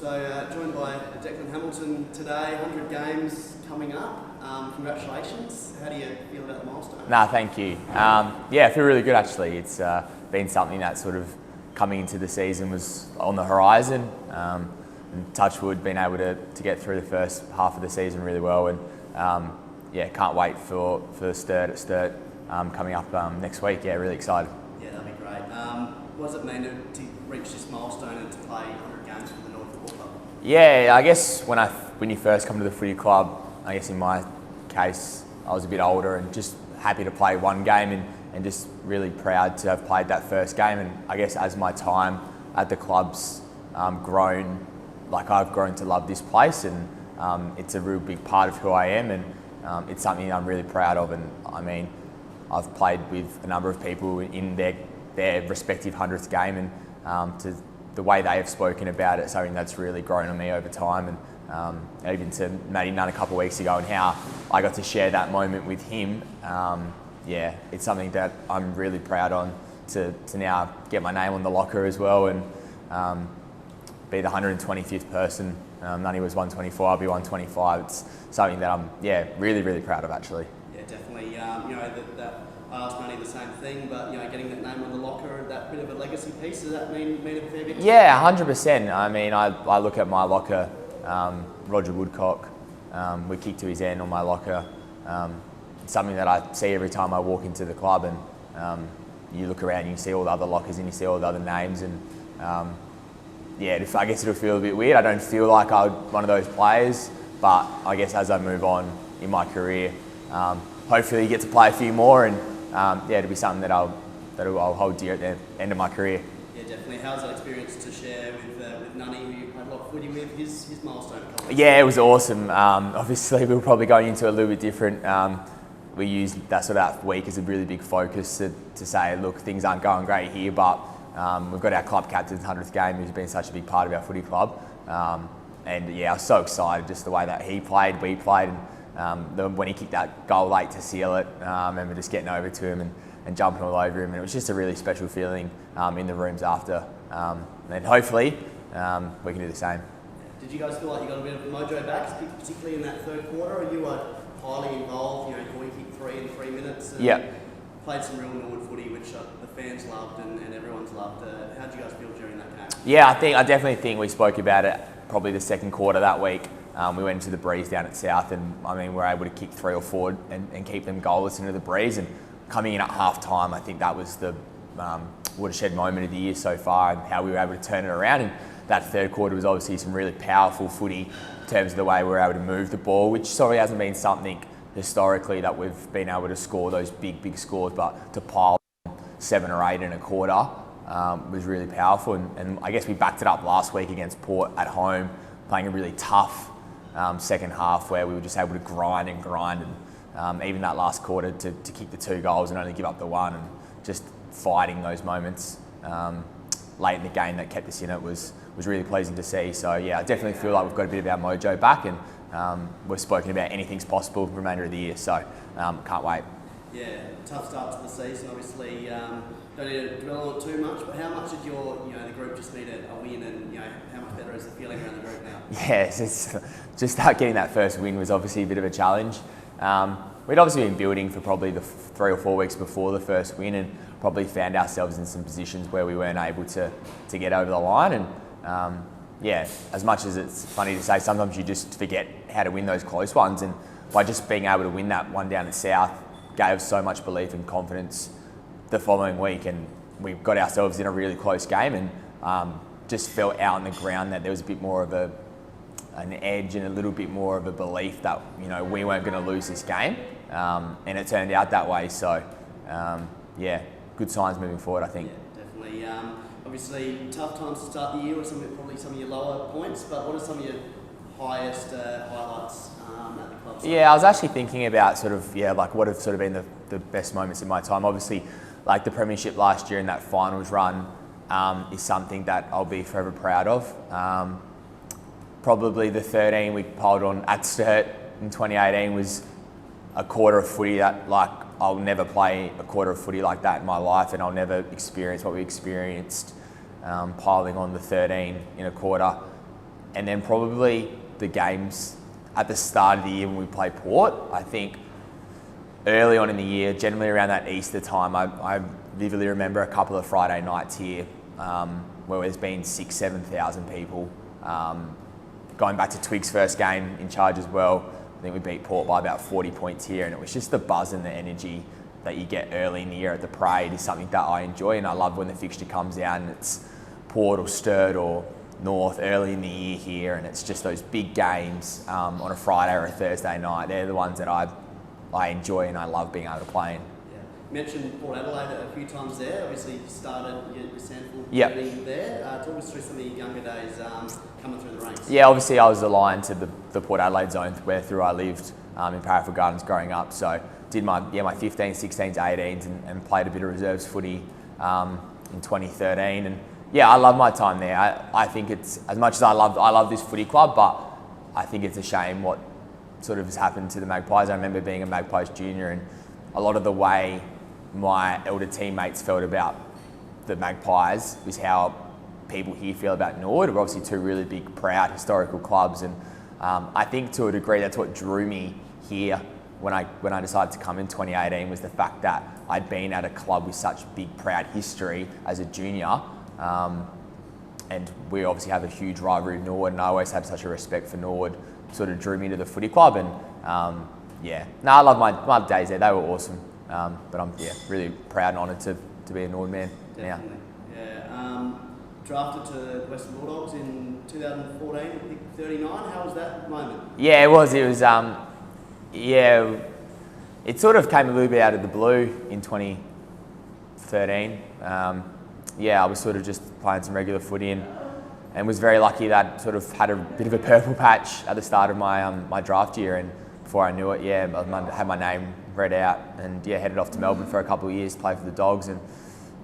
So joined by Declan Hamilton today, 100 games coming up. Congratulations. How do you feel about the milestone? Nah, thank you. Yeah, I feel really good actually. It's been something that sort of coming into the season was on the horizon. And touch wood, been able to get through the first half of the season really well, and yeah, can't wait for the Sturt at Sturt coming up next week. Yeah, really excited. Yeah, that'd be great. What does it mean to reach this milestone and to play 100 games for the North Football Club? Yeah, I guess when you first come to the footy club, I guess in my case, I was a bit older and just happy to play one game and just really proud to have played that first game. And I guess as my time at the club's grown, like I've grown to love this place, and it's a real big part of who I am, and it's something I'm really proud of. And I mean, I've played with a number of people in their respective 100th game, and to the way they have spoken about it, something that's really grown on me over time. And even to Matty Nunn a couple of weeks ago, and how I got to share that moment with him. Yeah, it's something that I'm really proud on to now get my name on the locker as well, and be the 125th person. Nunny was 124, I'll be 125. It's something that I'm really proud of actually. Yeah, definitely. You know, that I asked Nunny the same thing, but you know, getting that name on the locker, that bit of a legacy piece, does that mean a fair bit? Yeah, 100%. I mean, I look at my locker. Roger Woodcock, we kick to his end on my locker. It's something that I see every time I walk into the club, and you look around and you see all the other lockers and you see all the other names, and yeah, I guess it'll feel a bit weird. I don't feel like I'm one of those players, but I guess as I move on in my career, hopefully get to play a few more, and yeah, it'll be something that I'll hold dear at the end of my career. Yeah, definitely. How's that experience to share with Nunny, who you played a lot of footy with, his milestone? Yeah, it was awesome. Obviously, we were probably going into it a little bit different. We used that sort of week as a really big focus to say, look, things aren't going great here, but we've got our club captain's 100th game, who's been such a big part of our footy club. And yeah, I was so excited just the way that he played, we played, and when he kicked that goal late to seal it, I remember just getting over to him and jumping all over him, and it was just a really special feeling in the rooms after. And hopefully we can do the same. Did you guys feel like you got a bit of mojo back, particularly in that third quarter, or you were highly involved? You know, you kicked 3 in 3 minutes. And yeah. Played some real Norwood footy, which the fans loved and everyone's loved. How did you guys feel during that game? Yeah, I definitely think we spoke about it probably the second quarter that week. We went into the breeze down at South, and I mean, we were able to kick 3 or 4 and keep them goalless into the breeze. And coming in at half time, I think that was the watershed moment of the year so far, and how we were able to turn it around. And that third quarter was obviously some really powerful footy in terms of the way we were able to move the ball, which sorry hasn't been something historically that we've been able to score those big scores, but to pile 7 or 8 in a quarter was really powerful. And I guess we backed it up last week against Port at home, playing a really tough second half where we were just able to grind, and even that last quarter to kick the 2 goals and only give up the 1, and just fighting those moments late in the game that kept us in it was really pleasing to see. So yeah, I definitely feel like we've got a bit of our mojo back, and we've spoken about anything's possible the remainder of the year, so can't wait. Yeah, tough start to the season, obviously. Don't need to dwell on it too much, but how much did the group just need a win, and how much better is the feeling around the group now? Yes, it's just getting that first win was obviously a bit of a challenge. We'd obviously been building for probably the 3 or 4 weeks before the first win, and probably found ourselves in some positions where we weren't able to get over the line. And yeah, as much as it's funny to say, sometimes you just forget how to win those close ones, and by just being able to win that one down at South gave us so much belief and confidence the following week, and we got ourselves in a really close game, and just felt out on the ground that there was a bit more of an edge and a little bit more of a belief that we weren't going to lose this game, and it turned out that way. So yeah, good signs moving forward, I think. Yeah, definitely. Obviously, tough times to start the year with probably some of your lower points, but what are some of your highest highlights at the club? Yeah, I was actually thinking about like what have sort of been the best moments in my time. Obviously, like the premiership last year and that finals run is something that I'll be forever proud of. Probably the 13 we piled on at Sturt in 2018 was a quarter of footy that, like, I'll never play a quarter of footy like that in my life, and I'll never experience what we experienced piling on the 13 in a quarter. and then probably the games at the start of the year when we play Port. I think early on in the year, generally around that Easter time, I vividly remember a couple of Friday nights here where there's been 6,000-7,000 people. Going back to Twig's first game in charge as well, I think we beat Port by about 40 points here, and it was just the buzz and the energy that you get early in the year at the parade is something that I enjoy, and I love when the fixture comes out and it's Port or Sturt or North early in the year here, and it's just those big games on a Friday or a Thursday night. They're the ones that I enjoy and I love being able to play in. Yeah. You mentioned Port Adelaide a few times there. Obviously, you started your SANFL Yep. journey there. Talk us through some of your younger days coming through the ranks. Yeah, obviously I was aligned to the Port Adelaide zone where through I lived in Parafield Gardens growing up. So did my 15s, 16s, 18s and played a bit of reserves footy in 2013. And yeah, I love my time there. I think it's, as much as I love this footy club, but I think it's a shame what sort of has happened to the Magpies. I remember being a Magpies junior, and a lot of the way my elder teammates felt about the Magpies was how people here feel about Nord. We're obviously two really big, proud, historical clubs, and I think to a degree that's what drew me here when I decided to come in 2018 was the fact that I'd been at a club with such big, proud history as a junior, and we obviously have a huge rivalry with Nord, and I always had such a respect for Nord. Sort of drew me to the footy club, and I love my days there. They were awesome, but I'm really proud and honoured to be a Nord man now. Yeah. Drafted to the Western Bulldogs in 2014, I think 39. How was that moment? Yeah, it was. It was. It sort of came a little bit out of the blue in 2013. I was sort of just playing some regular footy and was very lucky that sort of had a bit of a purple patch at the start of my draft year, and before I knew it, I had my name read out and headed off to Melbourne for a couple of years to play for the Dogs, and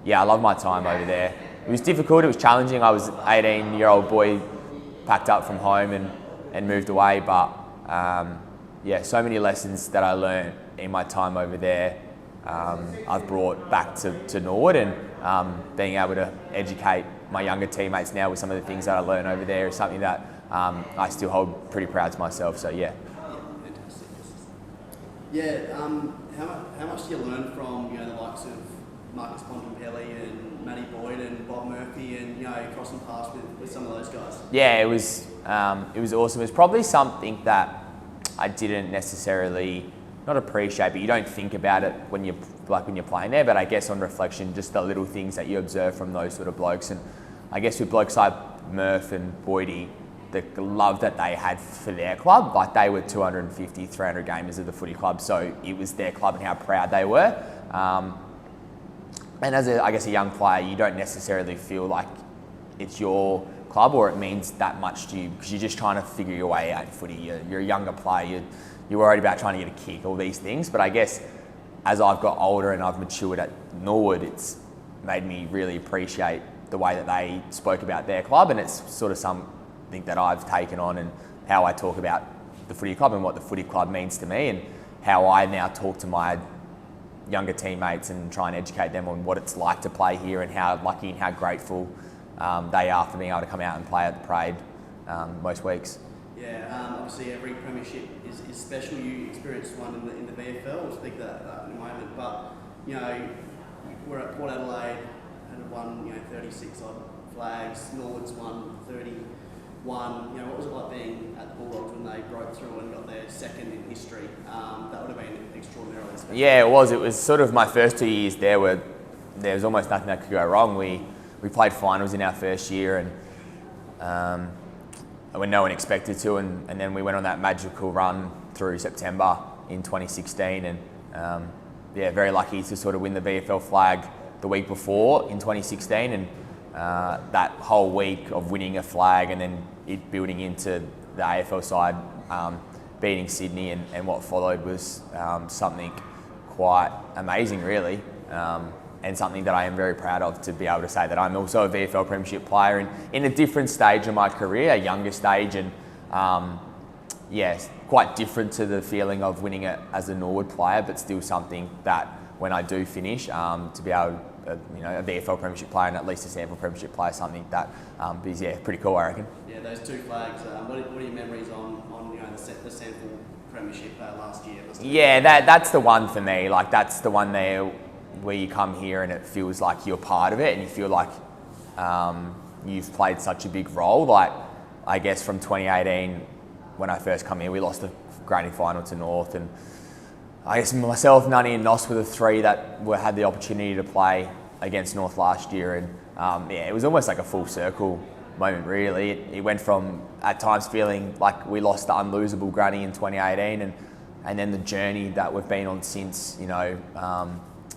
I loved my time over there. It was difficult, it was challenging. I was an 18-year-old boy packed up from home and moved away, but so many lessons that I learned in my time over there I've brought back to Nord, and being able to educate my younger teammates now with some of the things that I learned over there is something that I still hold pretty proud to myself. So yeah, fantastic. Yeah, how much do you learn from the likes of Marcus Bontempelli and Matty Boyd and Bob Murphy and crossing paths with some of those guys? Yeah, it was awesome. It was probably something that I didn't necessarily not appreciate, but you don't think about it when you're playing there. But I guess on reflection, just the little things that you observe from those sort of blokes, and I guess with blokes like Murph and Boydie, the love that they had for their club, like they were 250, 300 gamers of the footy club, so it was their club and how proud they were. And as a young player, you don't necessarily feel like it's your club or it means that much to you because you're just trying to figure your way out in footy. You're a younger player. You're worried about trying to get a kick, all these things. But I guess as I've got older and I've matured at Norwood, it's made me really appreciate the way that they spoke about their club, and it's sort of something that I've taken on and how I talk about the footy club and what the footy club means to me, and how I now talk to my younger teammates and try and educate them on what it's like to play here and how lucky and how grateful they are for being able to come out and play at the parade most weeks. Yeah, obviously every premiership is special. You experienced one in the VFL. We'll speak to that in a moment. But we're at Port Adelaide and won 36 odd flags. Norwood's won 31. What was it like being at the Bulldogs when they broke through and got their second in history? That would have been extraordinarily special. Yeah, it was. It was sort of my first 2 years there where there was almost nothing that could go wrong. We played finals in our first year, and when no one expected to, and then we went on that magical run through September in 2016, and very lucky to sort of win the VFL flag the week before in 2016, and that whole week of winning a flag and then it building into the AFL side, beating Sydney and what followed was something quite amazing, really. And something that I am very proud of, to be able to say that I'm also a VFL Premiership player in a different stage of my career, a younger stage, and quite different to the feeling of winning it as a Norwood player, but still something that when I do finish, to be able a VFL Premiership player and at least a SANFL Premiership player, something that is pretty cool, I reckon. Yeah, those two flags. What are your memories on the SANFL Premiership last year? Yeah, that's the one for me. Like that's the one there where you come here and it feels like you're part of it, and you feel like you've played such a big role. Like I guess from 2018 when I first come here, we lost the grading final to North, and I guess myself, Nunny and Nos were the three that had the opportunity to play against North last year, and it was almost like a full circle moment really. It went from at times feeling like we lost the unlosable granny in 2018, and then the journey that we've been on since,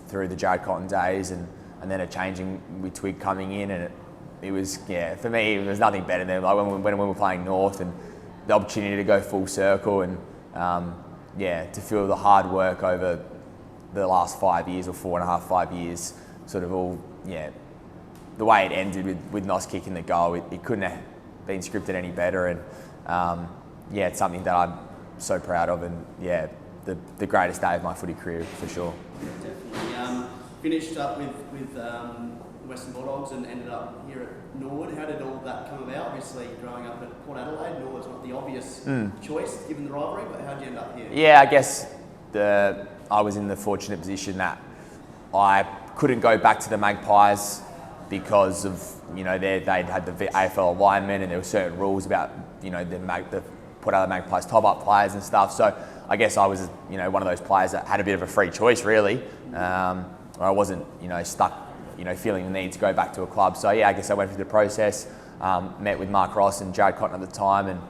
through the Jared Cotton days, and then a changing with Twig coming in, and it was, for me, it was nothing better than like when we were playing North and the opportunity to go full circle, and to feel the hard work over the last 5 years, or 4.5 years, sort of all, the way it ended with Nos kicking the goal, it couldn't have been scripted any better, and it's something that I'm so proud of, and the greatest day of my footy career for sure. Definitely. Finished up with Western Bulldogs and ended up here at Norwood. How did all that come about? Obviously, growing up at Port Adelaide, Norwood's not the obvious choice given the rivalry, but how did you end up here? Yeah, I guess I was in the fortunate position that I couldn't go back to the Magpies because of, they'd had the AFL alignment, and there were certain rules about, the Port Adelaide Magpies top-up players and stuff. So I guess I was, one of those players that had a bit of a free choice, really. I wasn't, stuck, feeling the need to go back to a club. So I guess I went through the process, met with Mark Ross and Jared Cotton at the time, and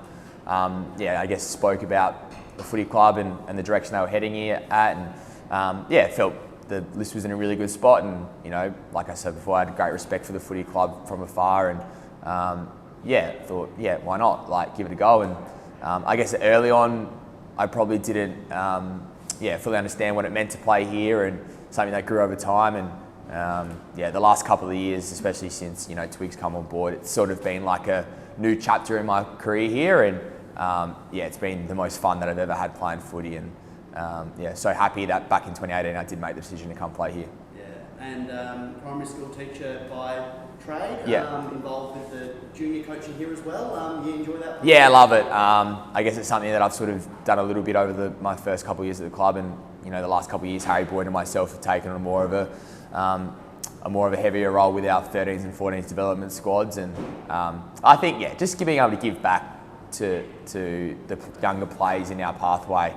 I guess spoke about the footy club and the direction they were heading here at, and felt the list was in a really good spot, and like I said before, I had great respect for the footy club from afar, and thought why not, like give it a go. And I guess early on I probably didn't fully understand what it meant to play here, and something that grew over time, and the last couple of years, especially since Twig's come on board, it's sort of been like a new chapter in my career here, and it's been the most fun that I've ever had playing footy, and so happy that back in 2018 I did make the decision to come play here. And primary school teacher by trade, involved with the junior coaching here as well. You enjoy that? Yeah, I love it. I guess it's something that I've sort of done a little bit over my first couple of years at the club, and the last couple of years Harry Boyd and myself have taken on more of a heavier role with our 13s and 14s development squads, and I think just being able to give back to the younger players in our pathway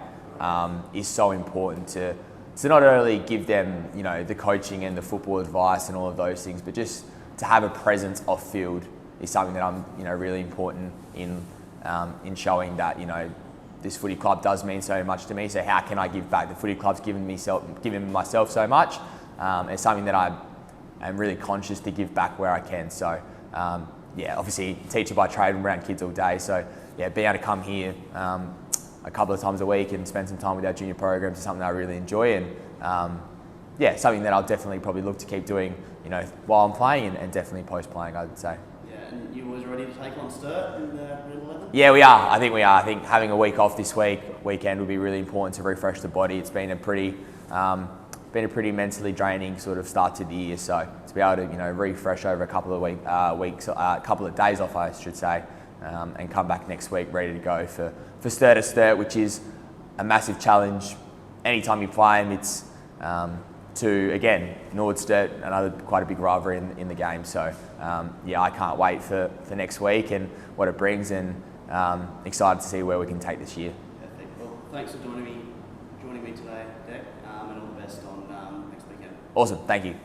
is so important to not only give them the coaching and the football advice and all of those things, but just to have a presence off field is something that I'm really important in showing that this footy club does mean so much to me. So how can I give back? The footy club's given myself so much. It's something that I am really conscious to give back where I can. So obviously teacher by trade and around kids all day. So being able to come here a couple of times a week and spend some time with our junior programs is something I really enjoy, and something that I'll definitely probably look to keep doing while I'm playing, and definitely post playing, I would say. And you was ready to take on Sturt in the Red 11? Yeah, we are. I think we are. I think having a week off this weekend would be really important to refresh the body. It's been a pretty mentally draining sort of start to the year. So to be able to refresh over a couple of couple of days off, I should say, and come back next week ready to go for Sturt, which is a massive challenge. Anytime you play them, it's to again Norwood Sturt, another quite a big rivalry in the game. So I can't wait for next week and what it brings, and excited to see where we can take this year. Perfect. Well, thanks for joining me today, Dec, and all the best on next weekend. Awesome, thank you.